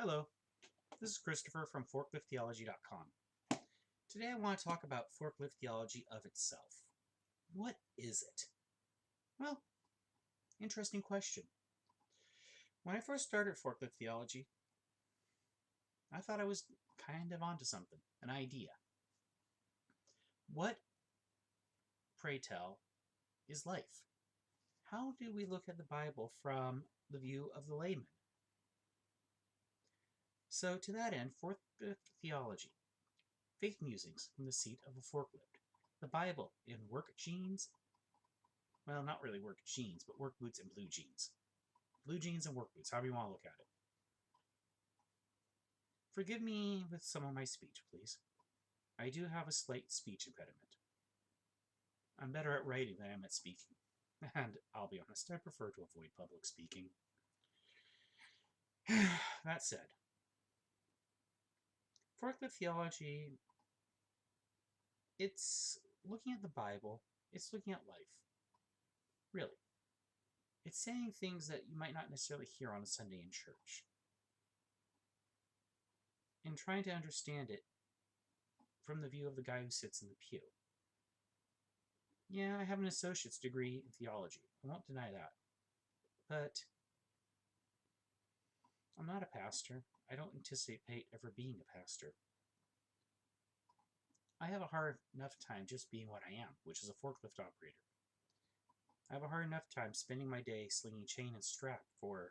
Hello, this is Christopher from ForkliftTheology.com. Today I want to talk about forklift theology of itself. What is it? Well, interesting question. When I first started forklift theology, I thought I was kind of onto something, an idea. What, pray tell, is life? How do we look at the Bible from the view of the layman? So to that end, forklift theology, faith musings from the seat of a forklift, the Bible in work jeans, well, not really work jeans, but work boots and blue jeans. Blue jeans and work boots, however you want to look at it. Forgive me with some of my speech, please. I do have a slight speech impediment. I'm better at writing than I am at speaking. And I'll be honest, I prefer to avoid public speaking. That said, forklift theology, it's looking at the Bible, it's looking at life. Really. It's saying things that you might not necessarily hear on a Sunday in church. And trying to understand it from the view of the guy who sits in the pew. Yeah, I have an associate's degree in theology. I won't deny that. But I'm not a pastor. I don't anticipate ever being a pastor. I have a hard enough time just being what I am, which is a forklift operator. I have a hard enough time spending my day slinging chain and strap for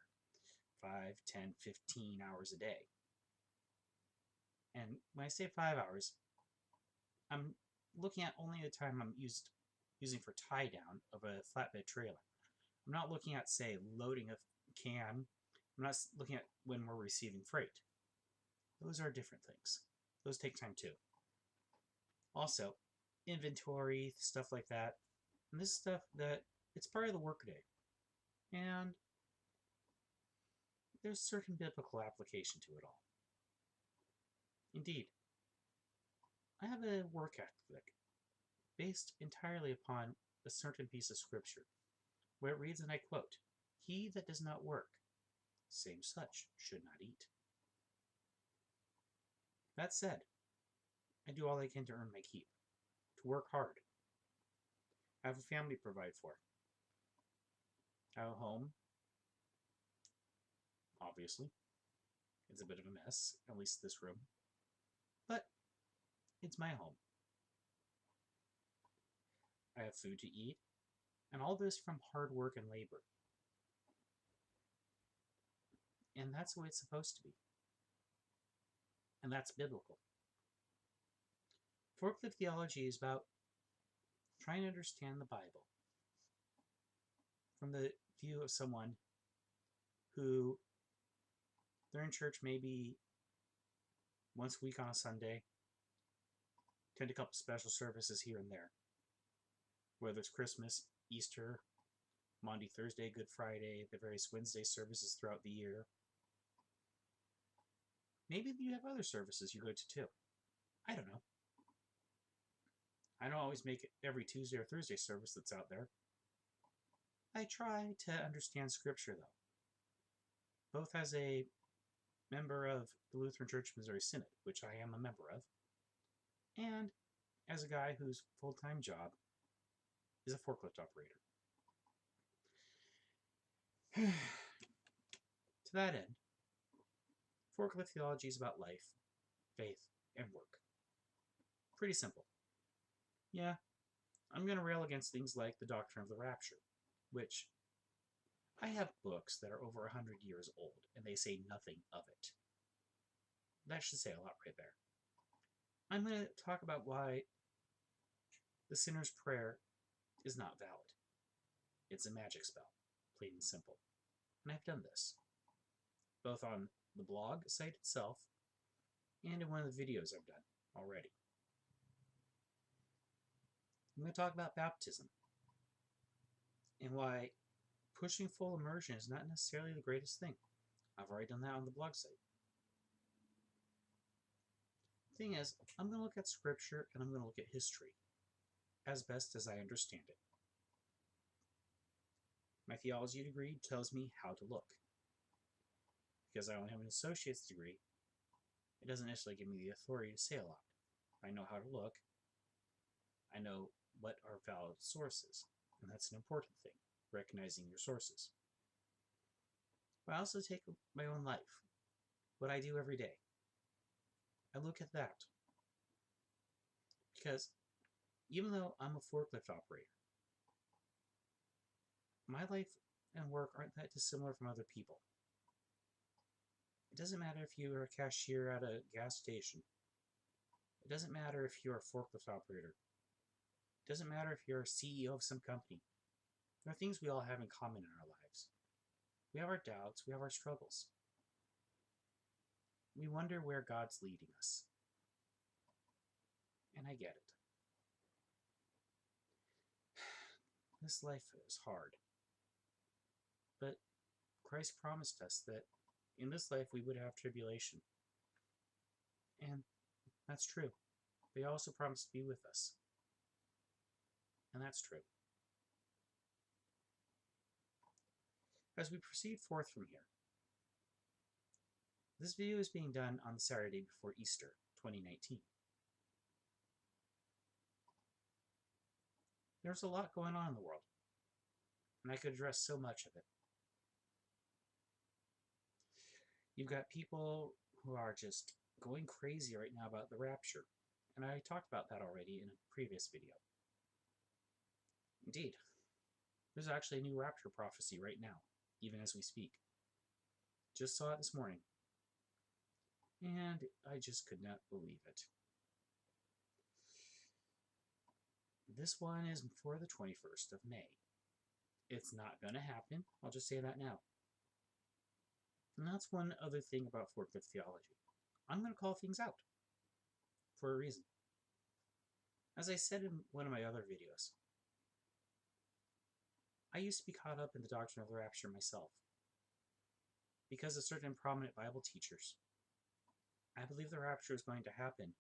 5, 10, 15 hours a day. And when I say 5 hours, I'm looking at only the time I'm using for tie down of a flatbed trailer. I'm not looking at, say, loading a can. I'm not looking at when we're receiving freight. Those are different things. Those take time too. Also, inventory, stuff like that. And this stuff that it's part of the workday. And there's certain biblical application to it all. Indeed, I have a work ethic based entirely upon a certain piece of scripture, where it reads, and I quote, "He that does not work, same such should not eat." That said, I do all I can to earn my keep, to work hard. I have a family to provide for. I have a home, obviously. It's a bit of a mess, at least this room. But it's my home. I have food to eat, and all this from hard work and labor. And that's the way it's supposed to be. And that's biblical. Forklift theology is about trying to understand the Bible from the view of someone who they're in church maybe once a week on a Sunday, attend a couple special services here and there, whether it's Christmas, Easter, Monday, Thursday, Good Friday, the various Wednesday services throughout the year. Maybe you have other services you go to too. I don't know. I don't always make it every Tuesday or Thursday service that's out there. I try to understand Scripture, though, both as a member of the Lutheran Church Missouri Synod, which I am a member of, and as a guy whose full-time job is a forklift operator. To that end, forklift theology is about life, faith, and work. Pretty simple. Yeah, I'm going to rail against things like the doctrine of the rapture, which I have books that are over 100 years old, and they say nothing of it. That should say a lot right there. I'm going to talk about why the sinner's prayer is not valid. It's a magic spell, plain and simple. And I've done this, both on the blog site itself and in one of the videos I've done already. I'm going to talk about baptism and why pushing full immersion is not necessarily the greatest thing. I've already done that on the blog site. The thing is, I'm going to look at scripture and I'm going to look at history as best as I understand it. My theology degree tells me how to look. Because I only have an associate's degree, it doesn't necessarily give me the authority to say a lot. I know how to look. I know what are valid sources, and that's an important thing, recognizing your sources. But I also take my own life, what I do every day. I look at that. Because even though I'm a forklift operator, my life and work aren't that dissimilar from other people. It doesn't matter if you're a cashier at a gas station. It doesn't matter if you're a forklift operator. It doesn't matter if you're a CEO of some company. There are things we all have in common in our lives. We have our doubts, we have our struggles. We wonder where God's leading us. And I get it. This life is hard. But Christ promised us that in this life we would have tribulation. And that's true. But He also promised to be with us. And that's true. As we proceed forth from here, this video is being done on the Saturday before Easter, 2019. There's a lot going on in the world, and I could address so much of it. You've got people who are just going crazy right now about the rapture, and I talked about that already in a previous video. Indeed, there's actually a new rapture prophecy right now, even as we speak. Just saw it this morning, and I just could not believe it. This one is for the 21st of May. It's not going to happen. I'll just say that now. And that's one other thing about forklift theology. I'm going to call things out for a reason. As I said in one of my other videos, I used to be caught up in the doctrine of the rapture myself. Because of certain prominent Bible teachers, I believe the rapture is going to happen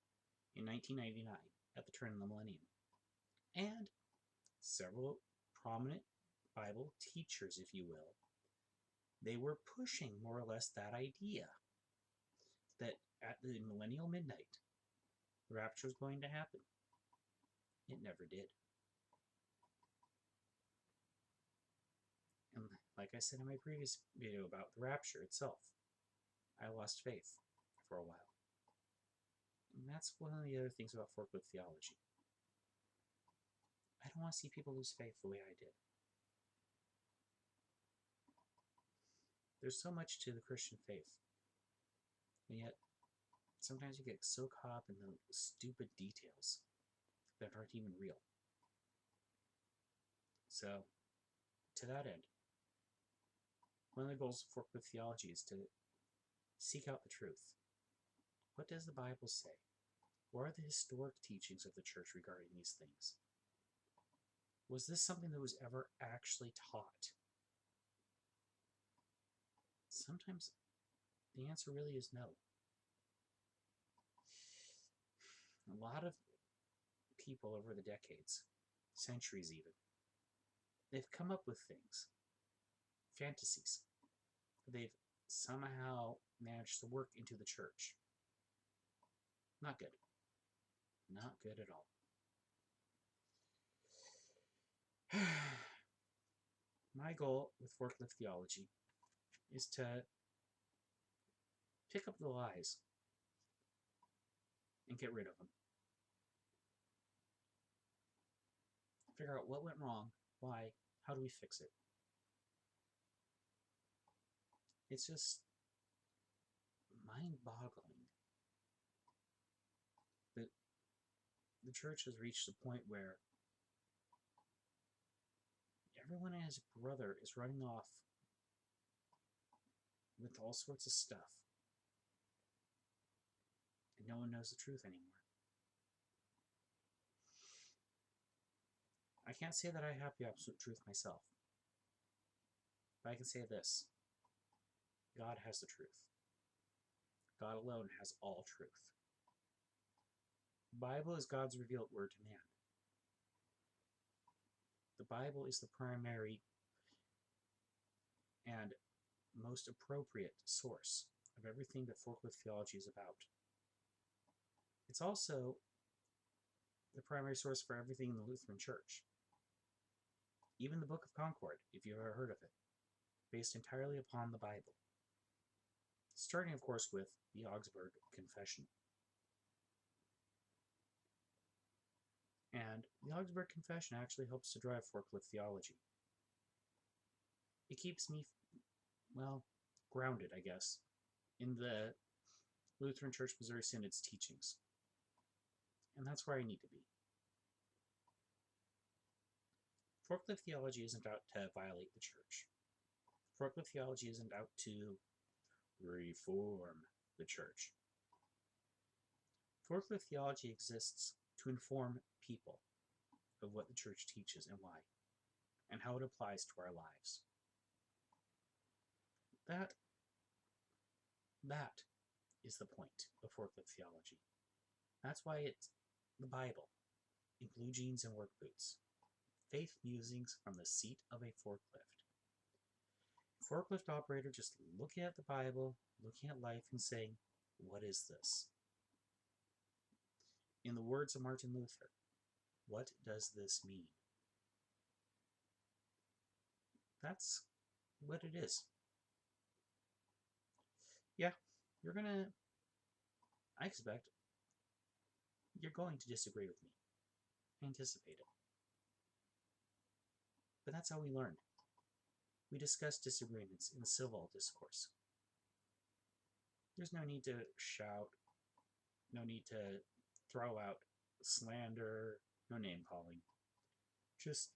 in 1999 at the turn of the millennium. And several prominent Bible teachers, if you will, they were pushing more or less that idea that at the millennial midnight, the rapture is going to happen. It never did. And like I said in my previous video about the rapture itself, I lost faith for a while. And that's one of the other things about forklift theology. I don't want to see people lose faith the way I did. There's so much to the Christian faith, and yet sometimes you get so caught up in the stupid details that aren't even real. So, to that end, one of the goals of forklift theology is to seek out the truth. What does the Bible say? What are the historic teachings of the church regarding these things? Was this something that was ever actually taught? Sometimes the answer really is no. A lot of people over the decades, centuries even, they've come up with things, fantasies, they've somehow managed to work into the church. Not good. Not good at all. My goal with forklift theology is to pick up the lies and get rid of them. Figure out what went wrong, why, how do we fix it? It's just mind-boggling that the church has reached a point where everyone and his brother is running off with all sorts of stuff, and no one knows the truth anymore. I can't say that I have the absolute truth myself, but I can say this: God has the truth. God alone has all truth. The Bible is God's revealed word to man. The Bible is the primary and most appropriate source of everything that forklift theology is about. It's also the primary source for everything in the Lutheran Church. Even the Book of Concord, if you've ever heard of it, based entirely upon the Bible. Starting, of course, with the Augsburg Confession. And the Augsburg Confession actually helps to drive forklift theology. It keeps me, well, grounded, I guess, in the Lutheran Church Missouri Synod's teachings. And that's where I need to be. Forklift theology isn't out to violate the church. Forklift theology isn't out to reform the church. Forklift theology exists to inform people of what the church teaches and why, and how it applies to our lives. That is the point of forklift theology. That's why it's the Bible, in blue jeans and work boots. Faith musings from the seat of a forklift. Forklift operator just looking at the Bible, looking at life and saying, what is this? In the words of Martin Luther, what does this mean? That's what it is. Yeah, I expect you're going to disagree with me. I anticipate it. But that's how we learn. We discuss disagreements in civil discourse. There's no need to shout, no need to throw out slander, no name calling. Just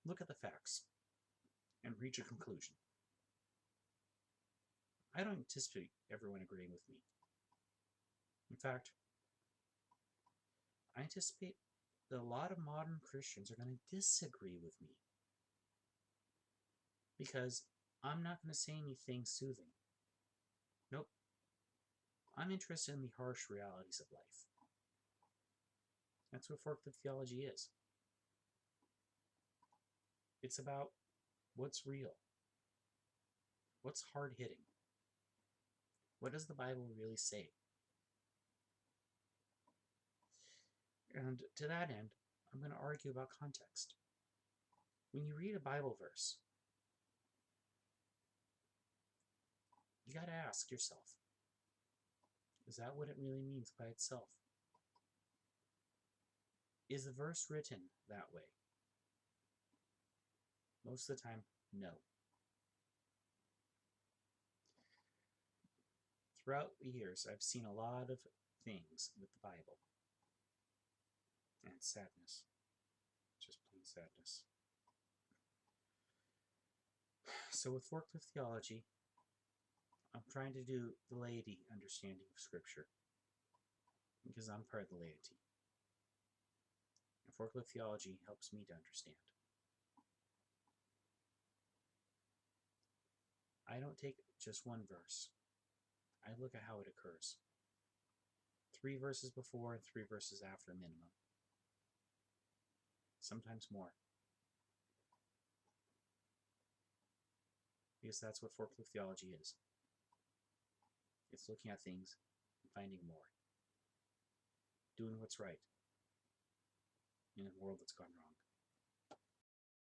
look at the facts and reach a conclusion. I don't anticipate everyone agreeing with me. In fact, I anticipate that a lot of modern Christians are going to disagree with me. Because I'm not going to say anything soothing. Nope. I'm interested in the harsh realities of life. That's what forklift theology is. It's about what's real. What's hard-hitting. What does the Bible really say? And to that end, I'm going to argue about context. When you read a Bible verse, you got to ask yourself, is that what it really means by itself? Is the verse written that way? Most of the time, no. Throughout the years, I've seen a lot of things with the Bible. And sadness. Just plain sadness. So with forklift theology, I'm trying to do the laity understanding of Scripture. Because I'm part of the laity. And forklift theology helps me to understand. I don't take just one verse. I look at how it occurs. 3 verses before and 3 verses after minimum. Sometimes more. Because that's what forklift theology is. It's looking at things and finding more. Doing what's right in a world that's gone wrong.